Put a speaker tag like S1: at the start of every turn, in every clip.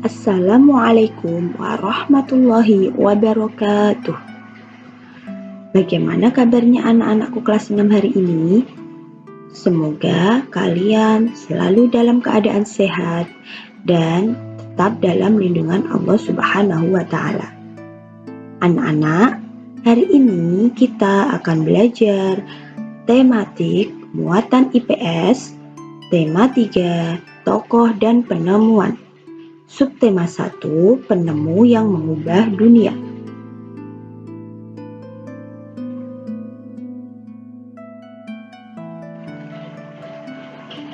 S1: Assalamualaikum warahmatullahi wabarakatuh. Bagaimana kabarnya anak-anakku kelas 6 hari ini? Semoga kalian selalu dalam keadaan sehat dan tetap dalam lindungan Allah Subhanahu wa Ta'ala. Anak-anak, hari ini kita akan belajar tematik muatan IPS, tema 3, tokoh dan penemuan. Subtema 1, penemu yang mengubah dunia.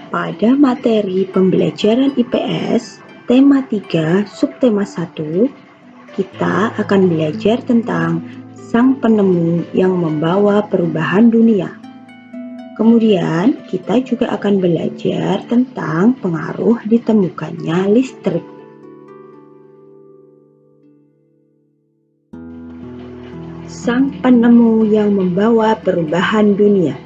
S1: Pada materi pembelajaran IPS, tema 3, subtema 1, kita akan belajar tentang sang penemu yang membawa perubahan dunia. Kemudian, kita juga akan belajar tentang pengaruh ditemukannya listrik. Sang penemu yang membawa perubahan dunia.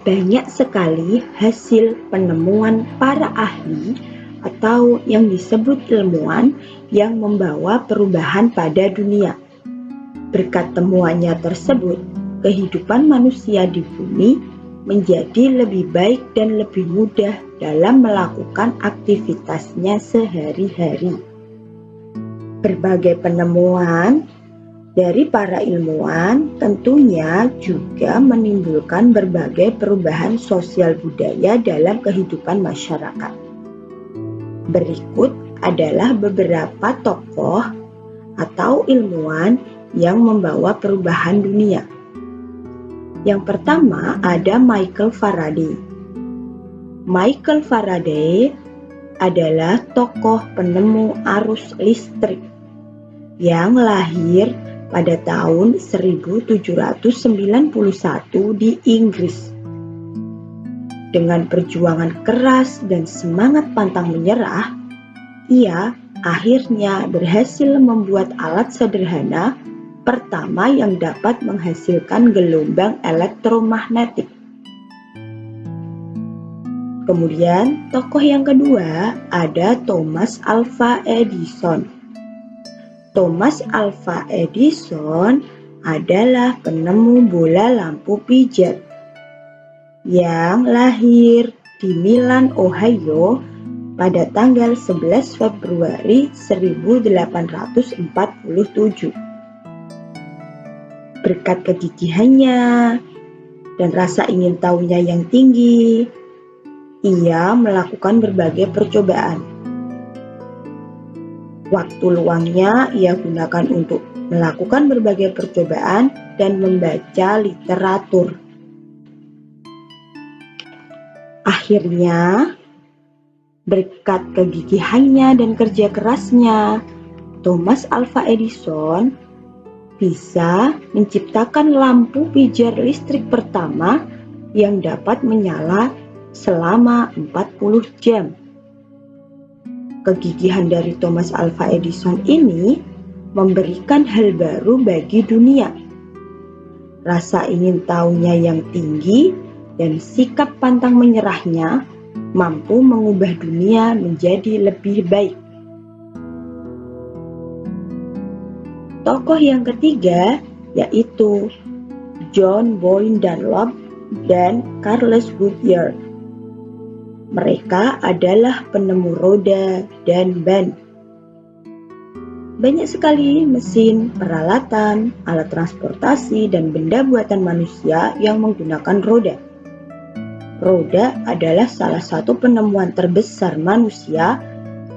S1: Banyak sekali hasil penemuan para ahli atau yang disebut ilmuwan yang membawa perubahan pada dunia. Berkat temuannya tersebut, kehidupan manusia di bumi menjadi lebih baik dan lebih mudah dalam melakukan aktivitasnya sehari-hari. Berbagai penemuan dari para ilmuwan tentunya juga menimbulkan berbagai perubahan sosial budaya dalam kehidupan masyarakat. Berikut adalah beberapa tokoh atau ilmuwan yang membawa perubahan dunia. Yang pertama ada Michael Faraday. Michael Faraday adalah tokoh penemu arus listrik yang lahir pada tahun 1791 di Inggris. Dengan perjuangan keras dan semangat pantang menyerah, ia akhirnya berhasil membuat alat sederhana pertama yang dapat menghasilkan gelombang elektromagnetik. Kemudian, tokoh yang kedua ada Thomas Alva Edison. Thomas Alva Edison adalah penemu bola lampu pijat yang lahir di Milan, Ohio pada tanggal 11 Februari 1847. Berkat kegigihannya dan rasa ingin tahunya yang tinggi, ia melakukan berbagai percobaan. Waktu luangnya ia gunakan untuk melakukan berbagai percobaan dan membaca literatur. Akhirnya, berkat kegigihannya dan kerja kerasnya, Thomas Alva Edison bisa menciptakan lampu pijar listrik pertama yang dapat menyala selama 40 jam. Kegigihan dari Thomas Alva Edison ini memberikan hal baru bagi dunia. Rasa ingin tahunya yang tinggi dan sikap pantang menyerahnya mampu mengubah dunia menjadi lebih baik. Tokoh yang ketiga yaitu John Boyd Dunlop dan Charles Goodyear. Mereka adalah penemu roda dan ban. Banyak sekali mesin, peralatan, alat transportasi, dan benda buatan manusia yang menggunakan roda. Roda adalah salah satu penemuan terbesar manusia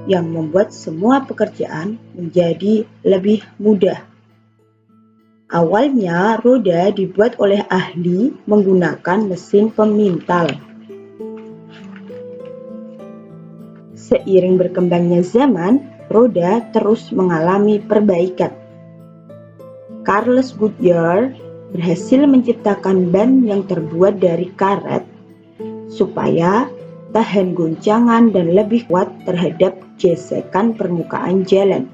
S1: yang membuat semua pekerjaan menjadi lebih mudah. Awalnya, roda dibuat oleh ahli menggunakan mesin pemintal. Seiring berkembangnya zaman, roda terus mengalami perbaikan. Charles Goodyear berhasil menciptakan ban yang terbuat dari karet supaya tahan goncangan dan lebih kuat terhadap gesekan permukaan jalan.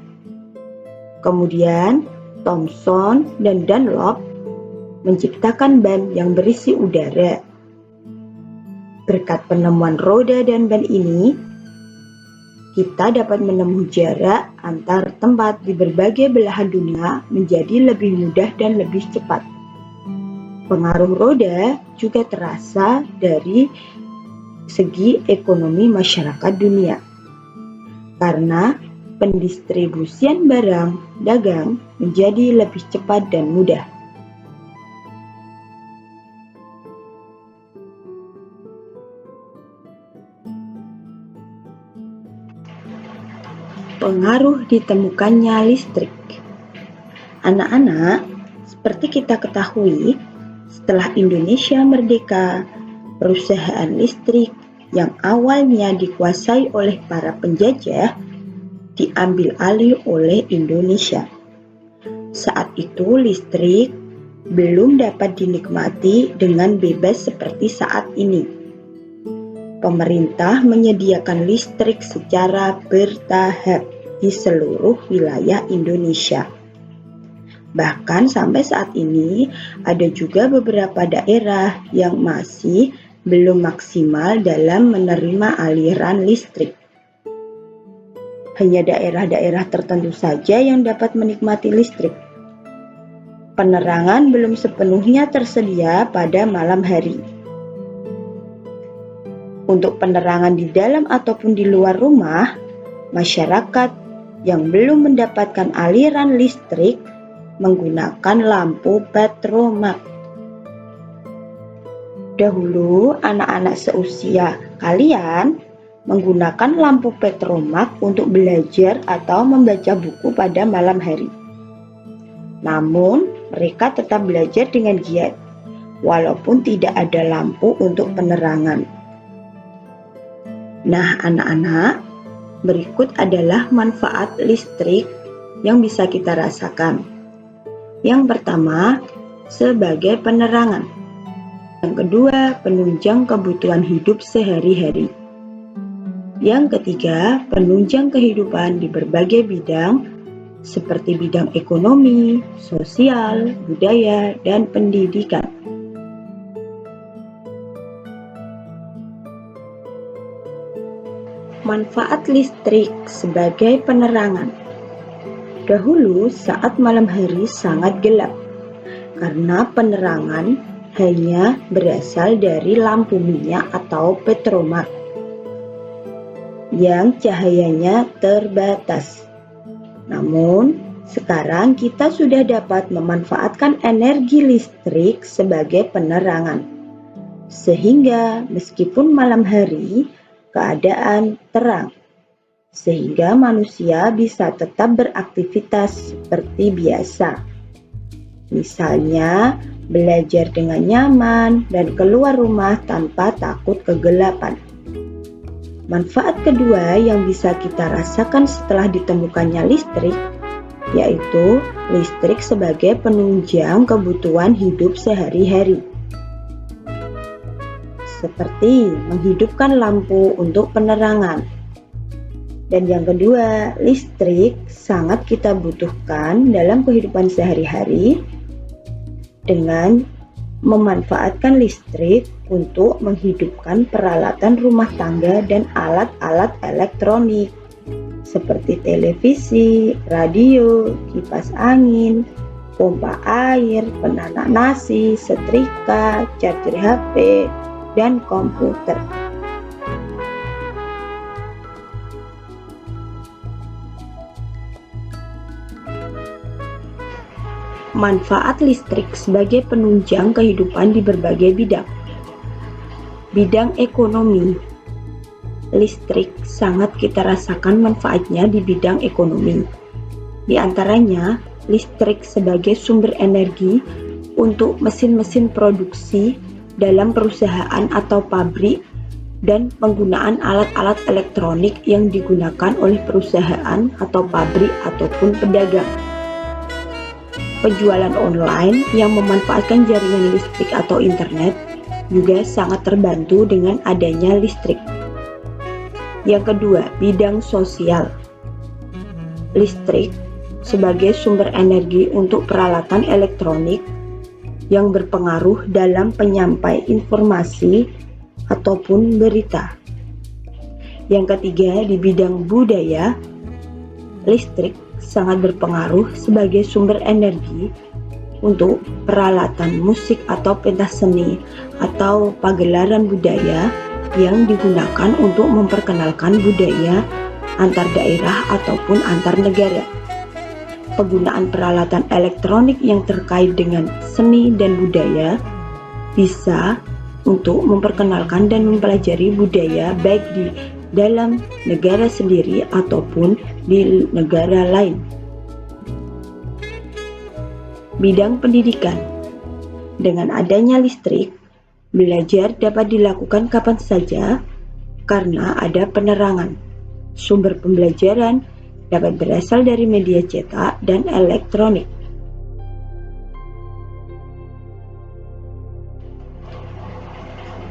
S1: Kemudian, Thomson dan Dunlop menciptakan ban yang berisi udara. Berkat penemuan roda dan ban ini, kita dapat menempuh jarak antar tempat di berbagai belahan dunia menjadi lebih mudah dan lebih cepat. Pengaruh roda juga terasa dari segi ekonomi masyarakat dunia, karena pendistribusian barang dagang menjadi lebih cepat dan mudah. Pengaruh ditemukannya listrik. Anak-anak, seperti kita ketahui, setelah Indonesia merdeka, perusahaan listrik yang awalnya dikuasai oleh para penjajah diambil alih oleh Indonesia. Saat itu listrik belum dapat dinikmati dengan bebas seperti saat ini. Pemerintah menyediakan listrik secara bertahap di seluruh wilayah Indonesia. Bahkan sampai saat ini ada juga beberapa daerah yang masih belum maksimal dalam menerima aliran listrik. Hanya daerah-daerah tertentu saja yang dapat menikmati listrik. Penerangan belum sepenuhnya tersedia pada malam hari. Untuk penerangan di dalam ataupun di luar rumah, masyarakat yang belum mendapatkan aliran listrik menggunakan lampu petromak. Dahulu, anak-anak seusia kalian menggunakan lampu petromak untuk belajar atau membaca buku pada malam hari. Namun, mereka tetap belajar dengan giat, walaupun tidak ada lampu untuk penerangan. Nah, anak-anak, berikut adalah manfaat listrik yang bisa kita rasakan. Yang pertama, sebagai penerangan. Yang kedua, penunjang kebutuhan hidup sehari-hari. Yang ketiga, penunjang kehidupan di berbagai bidang seperti bidang ekonomi, sosial, budaya, dan pendidikan. Manfaat listrik sebagai penerangan. Dahulu saat malam hari sangat gelap, karena penerangan hanya berasal dari lampu minyak atau petromak yang cahayanya terbatas. Namun, sekarang kita sudah dapat memanfaatkan energi listrik sebagai penerangan. Sehingga meskipun malam hari, keadaan terang, sehingga manusia bisa tetap beraktivitas seperti biasa. Misalnya, belajar dengan nyaman dan keluar rumah tanpa takut kegelapan. Manfaat kedua yang bisa kita rasakan setelah ditemukannya listrik, yaitu listrik sebagai penunjang kebutuhan hidup sehari-hari. Seperti menghidupkan lampu untuk penerangan. Dan yang kedua, listrik sangat kita butuhkan dalam kehidupan sehari-hari dengan memanfaatkan listrik untuk menghidupkan peralatan rumah tangga dan alat-alat elektronik seperti televisi, radio, kipas angin, pompa air, penanak nasi, setrika, charger HP, dan komputer. Manfaat listrik sebagai penunjang kehidupan di berbagai bidang. Bidang ekonomi. Listrik sangat kita rasakan manfaatnya di bidang ekonomi. Di antaranya, listrik sebagai sumber energi untuk mesin-mesin produksi dalam perusahaan atau pabrik dan penggunaan alat-alat elektronik yang digunakan oleh perusahaan atau pabrik ataupun pedagang. Penjualan online yang memanfaatkan jaringan listrik atau internet juga sangat terbantu dengan adanya listrik. Yang kedua, bidang sosial. Listrik sebagai sumber energi untuk peralatan elektronik yang berpengaruh dalam penyampai informasi ataupun berita. Yang ketiga, di bidang budaya, listrik sangat berpengaruh sebagai sumber energi untuk peralatan musik atau pentas seni atau pagelaran budaya yang digunakan untuk memperkenalkan budaya antar daerah ataupun antar negara. Penggunaan peralatan elektronik yang terkait dengan seni dan budaya bisa untuk memperkenalkan dan mempelajari budaya baik di dalam negara sendiri ataupun di negara lain. Bidang pendidikan. Dengan adanya listrik, belajar dapat dilakukan kapan saja karena ada penerangan. Sumber pembelajaran dapat berasal dari media cetak dan elektronik.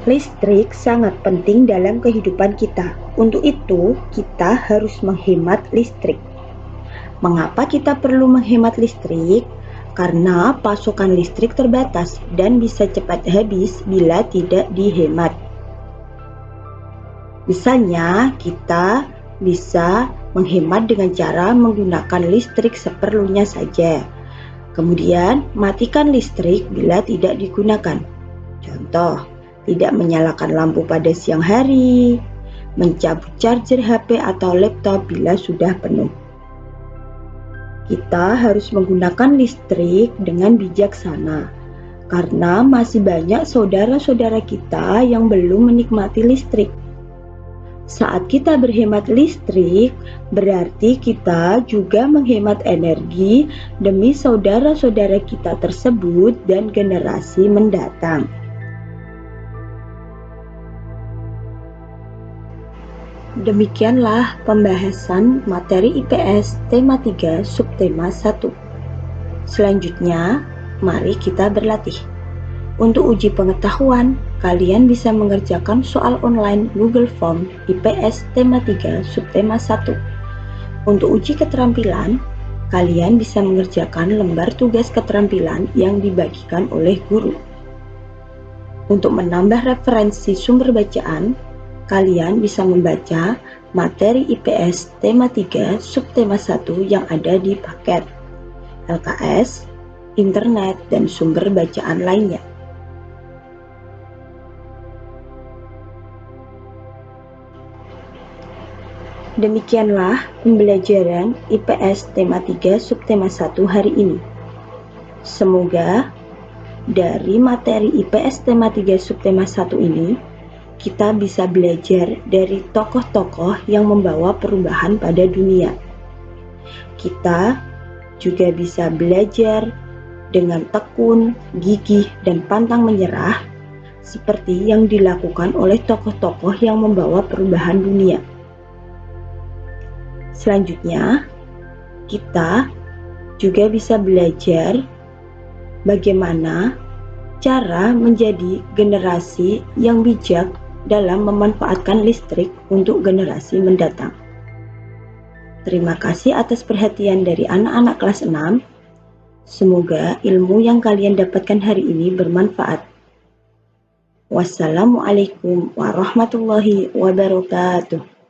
S1: Listrik sangat penting dalam kehidupan kita. Untuk itu, kita harus menghemat listrik. Mengapa kita perlu menghemat listrik? Karena pasokan listrik terbatas dan bisa cepat habis bila tidak dihemat. Misalnya, kita bisa menghemat dengan cara menggunakan listrik seperlunya saja. Kemudian, matikan listrik bila tidak digunakan. Contoh, tidak menyalakan lampu pada siang hari, mencabut charger HP atau laptop bila sudah penuh. Kita harus menggunakan listrik dengan bijaksana, karena masih banyak saudara-saudara kita yang belum menikmati listrik. Saat kita berhemat listrik, berarti kita juga menghemat energi demi saudara-saudara kita tersebut dan generasi mendatang. Demikianlah pembahasan materi IPS tema 3 subtema 1. Selanjutnya, mari kita berlatih. Untuk uji pengetahuan, kalian bisa mengerjakan soal online Google Form IPS tema 3 subtema 1. Untuk uji keterampilan, kalian bisa mengerjakan lembar tugas keterampilan yang dibagikan oleh guru. Untuk menambah referensi sumber bacaan, kalian bisa membaca materi IPS tema 3 subtema 1 yang ada di paket LKS, internet, dan sumber bacaan lainnya. Demikianlah pembelajaran IPS tema 3 subtema 1 hari ini. Semoga dari materi IPS tema 3 subtema 1 ini kita bisa belajar dari tokoh-tokoh yang membawa perubahan pada dunia. Kita juga bisa belajar dengan tekun, gigih, dan pantang menyerah seperti yang dilakukan oleh tokoh-tokoh yang membawa perubahan dunia. Selanjutnya, kita juga bisa belajar bagaimana cara menjadi generasi yang bijak dalam memanfaatkan listrik untuk generasi mendatang. Terima kasih atas perhatian dari anak-anak kelas 6. Semoga ilmu yang kalian dapatkan hari ini bermanfaat. Wassalamualaikum warahmatullahi wabarakatuh.